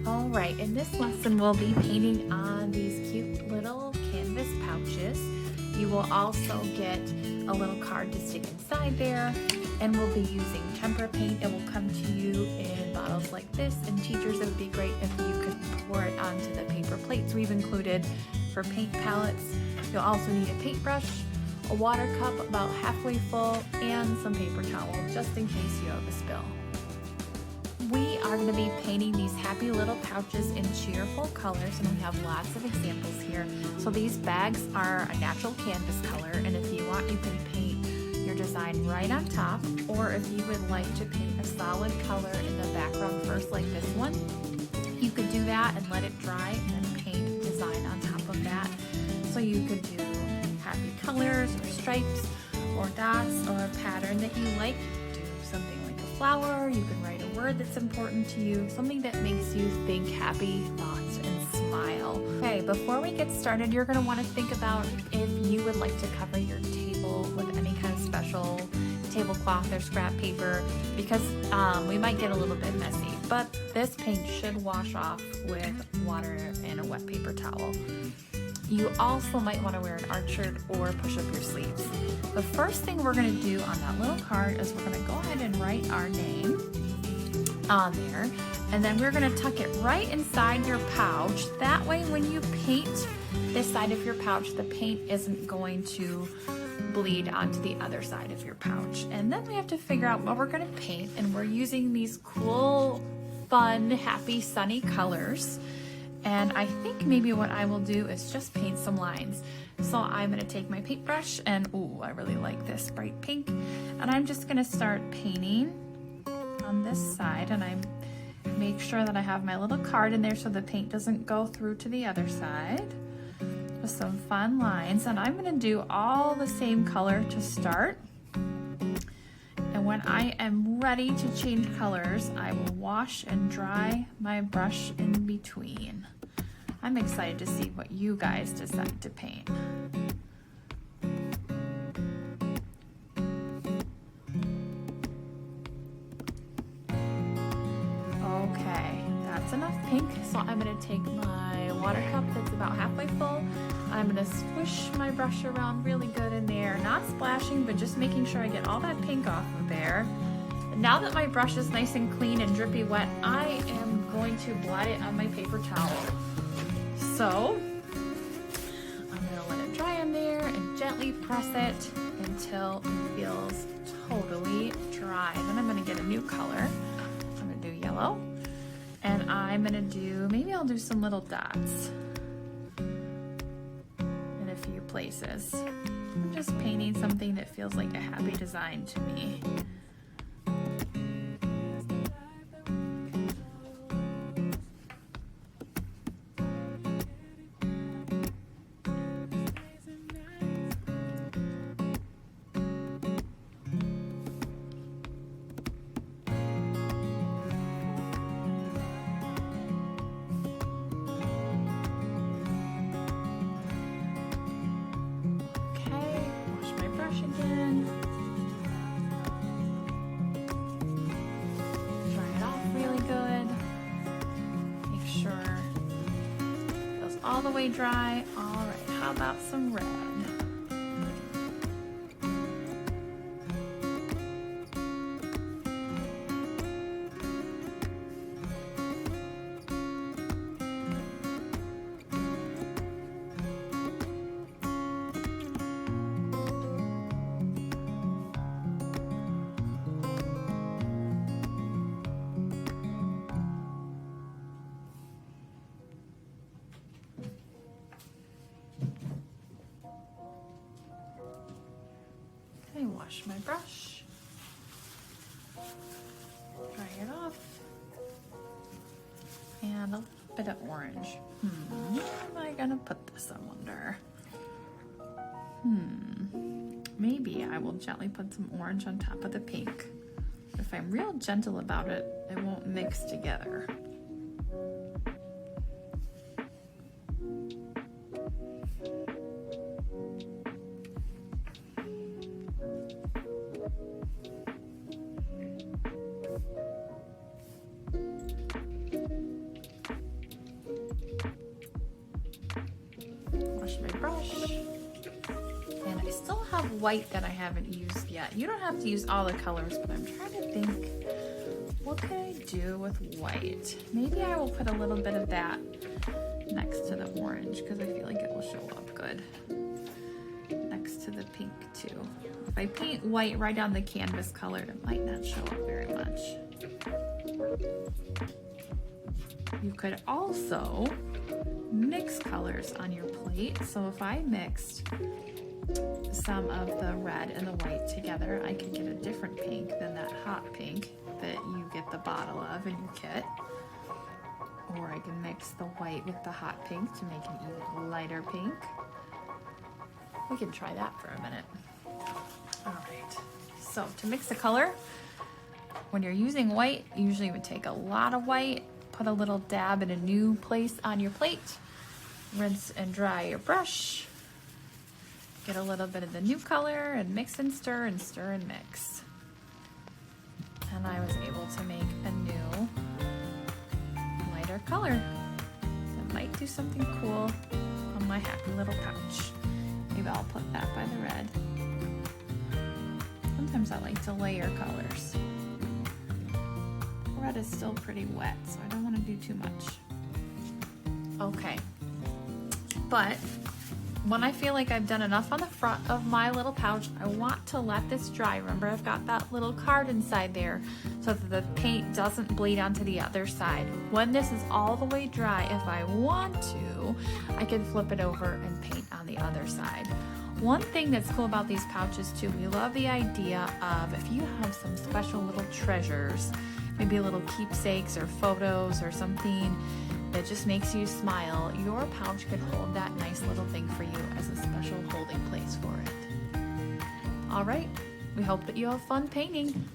All right, in this lesson, we'll be painting on these cute little canvas pouches. You will also get a little card to stick inside there, and we'll be using tempera paint. It will come to you in bottles like this, and teachers, it would be great if you could pour it onto the paper plates we've included for paint palettes. You'll also need a paintbrush, a water cup about halfway full, and some paper towel just in case you have a spill. We are going to be painting these happy little pouches in cheerful colors, and we have lots of examples here. So these bags are a natural canvas color, and if you want, you can paint your design right on top, or if you would like to paint a solid color in the background first, like this one, you could do that and let it dry and then paint design on top of that. So you could do happy colors or stripes or dots or a pattern that you like. Do something like a flower. You can write a word that's important to you, something that makes you think happy thoughts and smile. Okay, before we get started, you're going to want to think about if you would like to cover your table with any kind of special tablecloth or scrap paper, because we might get a little bit messy, but this paint should wash off with water and a wet paper towel. You also might want to wear an art shirt or push up your sleeves. The first thing we're going to do on that little card is we're going to go ahead and write our name on there, and then we're going to tuck it right inside your pouch. That way when you paint this side of your pouch, the paint isn't going to bleed onto the other side of your pouch. And then we have to figure out what we're going to paint, and we're using these cool, fun, happy, sunny colors. And I think maybe what I will do is just paint some lines. So I'm going to take my paintbrush, and ooh, I really like this bright pink, and I'm just going to start painting on this side, and I make sure that I have my little card in there so the paint doesn't go through to the other side. With some fun lines, and I'm going to do all the same color to start. And when I am ready to change colors, I will wash and dry my brush in between. I'm excited to see what you guys decide to paint. Okay, that's enough pink, so I'm going to take my water cup that's about halfway full. I'm going to swish my brush around really good in there, not splashing, but just making sure I get all that pink off of there. And now that my brush is nice and clean and drippy wet, I am going to blot it on my paper towel. So I'm going to let it dry on there and gently press it until it feels totally dry. Then I'm going to get a new color. I'm going to do yellow, and I'm going to do, maybe I'll do some little dots in a few places. I'm just painting something that feels like a happy design to me. Again. Dry it off really good. Make sure it goes all the way dry. All right, how about some red? Wash my brush, dry it off, and a little bit of orange. What am I gonna put this under? Maybe I will gently put some orange on top of the pink. If I'm real gentle about it, it won't mix together. wash my brush. And I still have white that I haven't used yet. You don't have to use all the colors, but I'm trying to think, what could I do with white? Maybe I will put a little bit of that next to the orange because I feel like it will show up good next to the pink too. If I paint white right on the canvas color, it might not show up very much. You could also mix colors on your plate. So if I mixed some of the red and the white together, I could get a different pink than that hot pink that you get the bottle of in your kit. Or I can mix the white with the hot pink to make an even lighter pink. We can try that for a minute. All right, so to mix the color, when you're using white, you usually would take a lot of white, put a little dab in a new place on your plate, rinse and dry your brush, get a little bit of the new color and mix and stir and mix. And I was able to make a new lighter color that might do something cool on my happy little pouch. Maybe I'll put that by the red. Sometimes I like to layer colors. Red is still pretty wet, so I don't want to do too much. Okay, but when I feel like I've done enough on the front of my little pouch, I want to let this dry. Remember, I've got that little card inside there so that the paint doesn't bleed onto the other side. When this is all the way dry, if I want to, I can flip it over and paint on the other side. One thing that's cool about these pouches too, we love the idea of if you have some special little treasures, maybe little keepsakes or photos or something that just makes you smile, your pouch could hold that nice little thing for you as a special holding place for it. All right, we hope that you have fun painting.